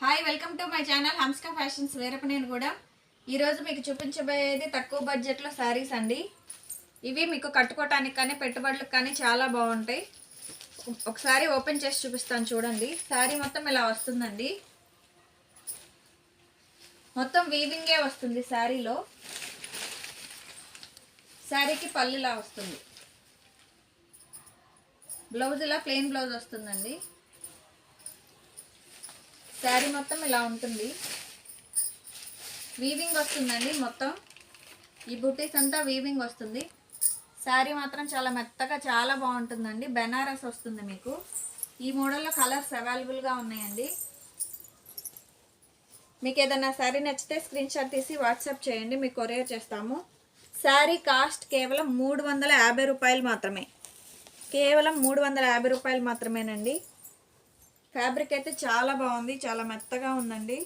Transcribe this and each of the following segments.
Hi welcome to my channel Hamska fashions వేరపు నేను కూడా ఈరోజు మీకు చూపించబోయేది తక్కువ బడ్జెట్లో శారీస్ అండి. ఇవి మీకు కట్టుకోవటానికి కానీ పెట్టుబడులకు కానీ చాలా బాగుంటాయి. ఒకసారి ఓపెన్ చేసి చూపిస్తాను చూడండి. శారీ మొత్తం ఇలా వస్తుందండి. మొత్తం వీవింగే వస్తుంది శారీలో. శారీకి పళ్ళు ఇలా వస్తుంది. బ్లౌజ్ ఇలా ప్లెయిన్ బ్లౌజ్ వస్తుందండి. శారీ మొత్తం ఇలా ఉంటుంది. వీవింగ్ వస్తుందండి. మొత్తం ఈ బుటీస్ అంతా వీవింగ్ వస్తుంది. శారీ మాత్రం చాలా మెత్తగా చాలా బాగుంటుందండి. బెనారస్ వస్తుంది మీకు. ఈ మోడల్లో కలర్స్ అవైలబుల్గా ఉన్నాయండి. మీకు ఏదైనా శారీ నచ్చితే స్క్రీన్ షాట్ తీసి వాట్సాప్ చేయండి, మీకు కొరియర్ చేస్తాము. శారీ కాస్ట్ కేవలం 350 రూపాయలు మాత్రమే. కేవలం 350 రూపాయలు మాత్రమేనండి. ఫ్యాబ్రిక్ అయితే చాలా బాగుంది, చాలా మెత్తగా ఉందండి.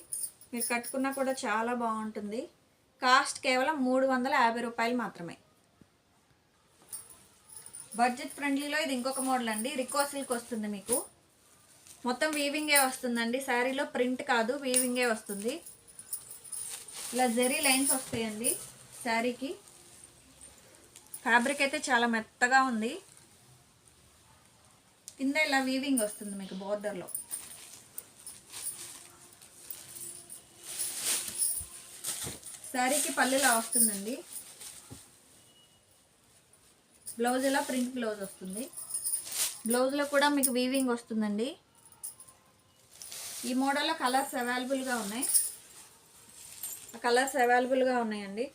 మీరు కట్టుకున్నా కూడా చాలా బాగుంటుంది. కాస్ట్ కేవలం 350 రూపాయలు మాత్రమే. బడ్జెట్ ఫ్రెండ్లీలో ఇది ఇంకొక మోడల్ అండి. రికో సిల్క్ వస్తుంది మీకు. మొత్తం వీవింగే వస్తుందండి. శారీలో ప్రింట్ కాదు, వీవింగే వస్తుంది. ఇలా జెరీ లైన్స్ వస్తాయండి శారీకి. ఫ్యాబ్రిక్ అయితే చాలా మెత్తగా ఉంది. కింద ఇలా వీవింగ్ వస్తుంది మీకు బోర్డర్లో. శారీకి పళ్ళు ఇలా వస్తుందండి. బ్లౌజ్ ఇలా ప్రింట్ బ్లౌజ్ వస్తుంది. బ్లౌజ్లో కూడా మీకు వీవింగ్ వస్తుందండి. ఈ మోడల్లో కలర్స్ అవైలబుల్గా ఉన్నాయి. కలర్స్ అవైలబుల్గా ఉన్నాయండి.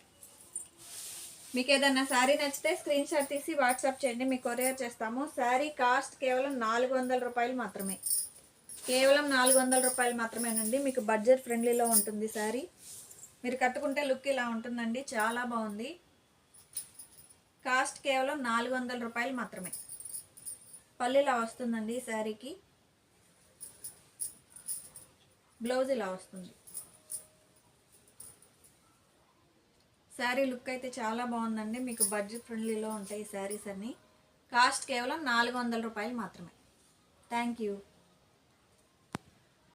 మీకు ఏదైనా శారీ నచ్చితే స్క్రీన్ షాట్ తీసి వాట్సాప్ చేయండి, మీకు కొరియర్ చేస్తాము. శారీ కాస్ట్ కేవలం 400 రూపాయలు మాత్రమే. కేవలం 400 రూపాయలు మాత్రమేనండి. మీకు బడ్జెట్ ఫ్రెండ్లీలో ఉంటుంది శారీ. మీరు కట్టుకుంటే లుక్ ఇలా ఉంటుందండి. చాలా బాగుంది. కాస్ట్ కేవలం 400 రూపాయలు మాత్రమే. పళ్ళు ఇలా వస్తుందండి శారీకి. బ్లౌజ్ ఇలా వస్తుంది. శారీ లుక్ అయితే చాలా బాగుందండి. మీకు బడ్జెట్ ఫ్రెండ్లీలో ఉంటాయి ఈ శారీస్ అన్నీ. కాస్ట్ కేవలం 400 రూపాయలు మాత్రమే. Thank you.